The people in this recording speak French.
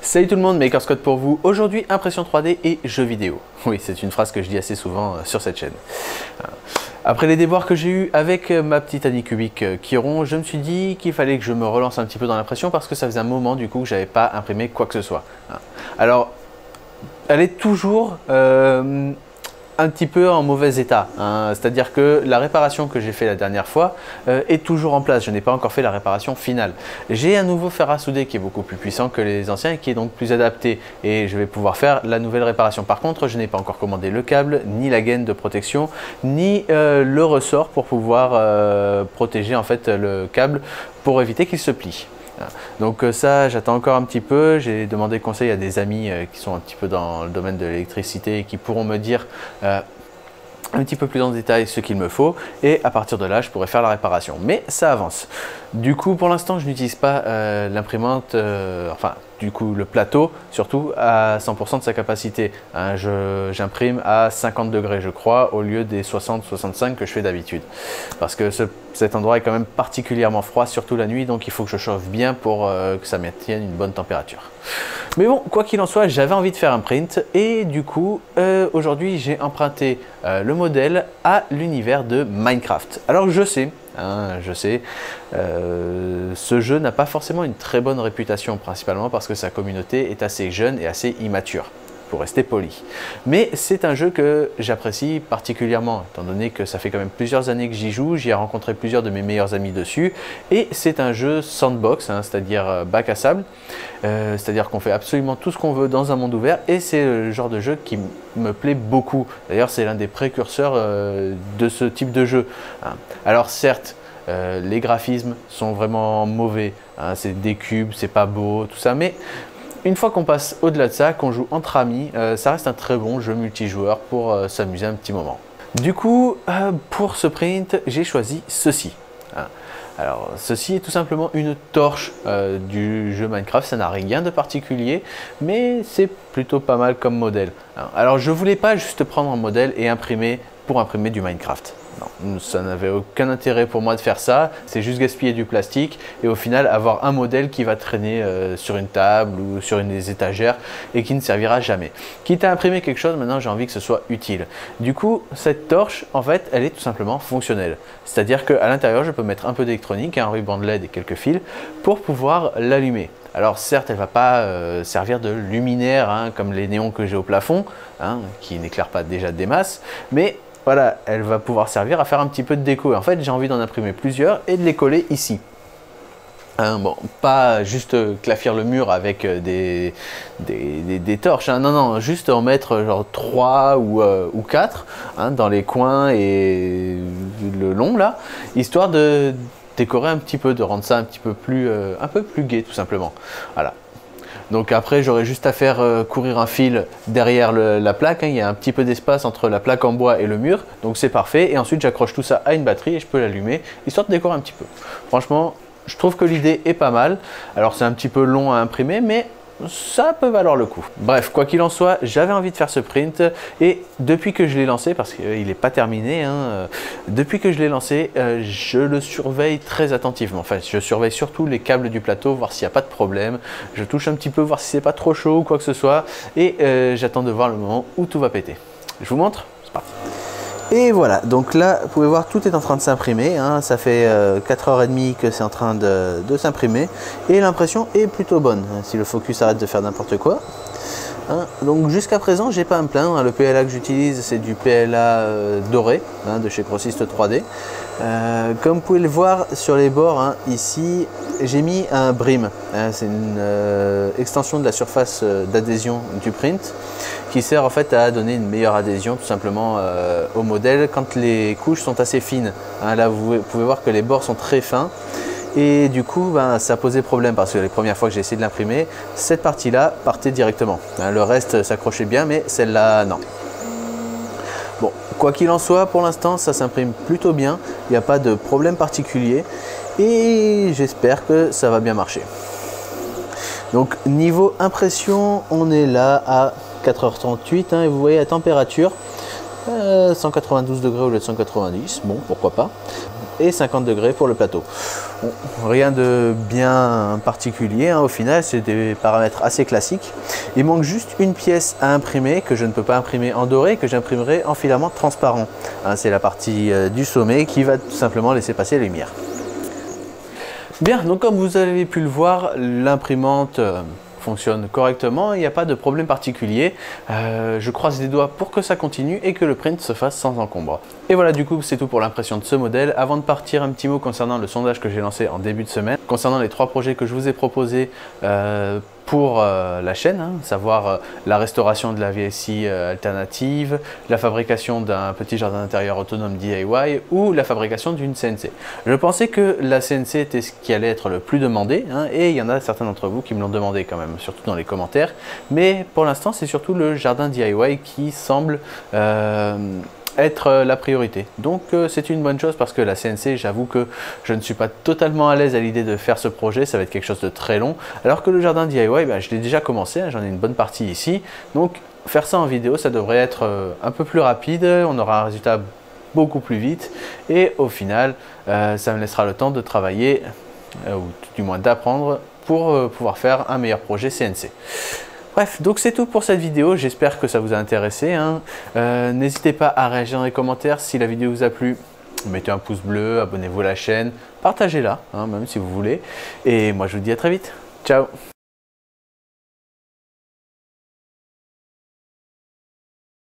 Salut tout le monde, Maker Scott pour vous. Aujourd'hui, impression 3D et jeux vidéo. Oui, c'est une phrase que je dis assez souvent sur cette chaîne. Après les déboires que j'ai eu avec ma petite Anycubic Chiron, je me suis dit qu'il fallait que je me relance un petit peu dans l'impression parce que ça faisait un moment du coup que j'avais pas imprimé quoi que ce soit. Alors, elle est toujours un petit peu en mauvais état, hein. C'est-à-dire que la réparation que j'ai fait la dernière fois est toujours en place. Je n'ai pas encore fait la réparation finale. J'ai un nouveau fer à souder qui est beaucoup plus puissant que les anciens et qui est donc plus adapté et je vais pouvoir faire la nouvelle réparation. Par contre, je n'ai pas encore commandé le câble, ni la gaine de protection, ni le ressort pour pouvoir protéger en fait le câble pour éviter qu'il se plie. Donc ça, j'attends encore un petit peu. J'ai demandé conseil à des amis qui sont un petit peu dans le domaine de l'électricité et qui pourront me dire un petit peu plus en détail ce qu'il me faut et à partir de là, je pourrai faire la réparation. Mais ça avance. Du coup, pour l'instant, je n'utilise pas l'imprimante, enfin du coup le plateau, surtout à 100% de sa capacité. Hein, j'imprime à 50 degrés, je crois, au lieu des 60-65 que je fais d'habitude. Parce que cet endroit est quand même particulièrement froid, surtout la nuit, donc il faut que je chauffe bien pour que ça maintienne une bonne température. Mais bon, quoi qu'il en soit, j'avais envie de faire un print et du coup, aujourd'hui, j'ai emprunté le modèle à l'univers de Minecraft. Alors je sais, ce jeu n'a pas forcément une très bonne réputation, principalement parce que sa communauté est assez jeune et assez immature, pour rester poli. Mais c'est un jeu que j'apprécie particulièrement, étant donné que ça fait quand même plusieurs années que j'y joue, j'y ai rencontré plusieurs de mes meilleurs amis dessus, et c'est un jeu sandbox, hein, c'est-à-dire bac à sable, c'est-à-dire qu'on fait absolument tout ce qu'on veut dans un monde ouvert, et c'est le genre de jeu qui me plaît beaucoup. D'ailleurs, c'est l'un des précurseurs de ce type de jeu. Alors certes, les graphismes sont vraiment mauvais, hein, c'est des cubes, c'est pas beau, tout ça, mais une fois qu'on passe au-delà de ça, qu'on joue entre amis, ça reste un très bon jeu multijoueur pour s'amuser un petit moment. Du coup, pour ce print, j'ai choisi ceci. Alors, ceci est tout simplement une torche du jeu Minecraft, ça n'a rien de particulier, mais c'est plutôt pas mal comme modèle. Alors, je voulais pas juste prendre un modèle et imprimer pour imprimer du Minecraft. Non, ça n'avait aucun intérêt pour moi de faire ça, c'est juste gaspiller du plastique et au final avoir un modèle qui va traîner sur une table ou sur une des étagères et qui ne servira jamais. Quitte à imprimer quelque chose, maintenant j'ai envie que ce soit utile. Du coup, cette torche, en fait, elle est tout simplement fonctionnelle. C'est-à-dire qu'à l'intérieur, je peux mettre un peu d'électronique, un ruban de LED et quelques fils pour pouvoir l'allumer. Alors certes, elle ne va pas servir de luminaire hein, comme les néons que j'ai au plafond, hein, qui n'éclairent pas déjà des masses, mais voilà, elle va pouvoir servir à faire un petit peu de déco. Et en fait, j'ai envie d'en imprimer plusieurs et de les coller ici. Hein, bon, pas juste clafir le mur avec des torches, hein, non, non, juste en mettre genre 3 ou 4 hein, dans les coins et le long là, histoire de décorer un petit peu, de rendre ça un peu plus gai tout simplement. Voilà. Donc après, j'aurais juste à faire courir un fil derrière la plaque. Hein. Il y a un petit peu d'espace entre la plaque en bois et le mur. Donc c'est parfait. Et ensuite, j'accroche tout ça à une batterie et je peux l'allumer, histoire de décorer un petit peu. Franchement, je trouve que l'idée est pas mal. Alors c'est un petit peu long à imprimer, mais ça peut valoir le coup. Bref, quoi qu'il en soit, j'avais envie de faire ce print et depuis que je l'ai lancé, parce qu'il n'est pas terminé, hein, depuis que je l'ai lancé, je le surveille très attentivement. Enfin, je surveille surtout les câbles du plateau, voir s'il n'y a pas de problème. Je touche un petit peu, voir si c'est pas trop chaud ou quoi que ce soit et j'attends de voir le moment où tout va péter. Je vous montre, c'est parti. Et voilà, donc là, vous pouvez voir, tout est en train de s'imprimer. Hein, ça fait 4h30 que c'est en train de s'imprimer. Et l'impression est plutôt bonne, hein, si le focus arrête de faire n'importe quoi. Hein, donc jusqu'à présent, j'ai pas à me plaindre. Hein, le PLA que j'utilise, c'est du PLA doré, hein, de chez Grossiste 3D. Comme vous pouvez le voir sur les bords, hein, ici, j'ai mis un brim. Hein, c'est une extension de la surface d'adhésion du print qui sert en fait à donner une meilleure adhésion tout simplement au modèle quand les couches sont assez fines. Hein, là, vous pouvez voir que les bords sont très fins. Et du coup, ben, ça posait problème parce que les premières fois que j'ai essayé de l'imprimer, cette partie-là partait directement. Hein, le reste s'accrochait bien, mais celle-là, non. Bon, quoi qu'il en soit, pour l'instant, ça s'imprime plutôt bien. Il n'y a pas de problème particulier et j'espère que ça va bien marcher. Donc, niveau impression, on est là à 4h38 hein, et vous voyez la température 192 degrés au lieu de 190, bon pourquoi pas. et 50 degrés pour le plateau. Bon, rien de bien particulier, hein, au final c'est des paramètres assez classiques. Il manque juste une pièce à imprimer que je ne peux pas imprimer en doré, que j'imprimerai en filament transparent. Hein, c'est la partie du sommet qui va tout simplement laisser passer la lumière. Bien, donc comme vous avez pu le voir, l'imprimante fonctionne correctement, il n'y a pas de problème particulier. Je croise les doigts pour que ça continue et que le print se fasse sans encombre. Et voilà, du coup c'est tout pour l'impression de ce modèle. Avant de partir, un petit mot concernant le sondage que j'ai lancé en début de semaine, concernant les 3 projets que je vous ai proposés pour la chaîne, hein, savoir la restauration de la VSI alternative, la fabrication d'un petit jardin intérieur autonome DIY ou la fabrication d'une CNC. Je pensais que la CNC était ce qui allait être le plus demandé, hein, et il y en a certains d'entre vous qui me l'ont demandé quand même, surtout dans les commentaires. Mais pour l'instant, c'est surtout le jardin DIY qui semble être la priorité. Donc c'est une bonne chose parce que la CNC, j'avoue que je ne suis pas totalement à l'aise à l'idée de faire ce projet, ça va être quelque chose de très long, alors que le jardin DIY, je l'ai déjà commencé, hein, j'en ai une bonne partie ici, donc faire ça en vidéo, ça devrait être un peu plus rapide, on aura un résultat beaucoup plus vite et au final, ça me laissera le temps de travailler, ou du moins d'apprendre pour pouvoir faire un meilleur projet CNC. Bref, donc c'est tout pour cette vidéo, j'espère que ça vous a intéressé, hein. N'hésitez pas à réagir dans les commentaires si la vidéo vous a plu. Mettez un pouce bleu, abonnez-vous à la chaîne, partagez-la, hein, même si vous voulez. Et moi je vous dis à très vite, ciao!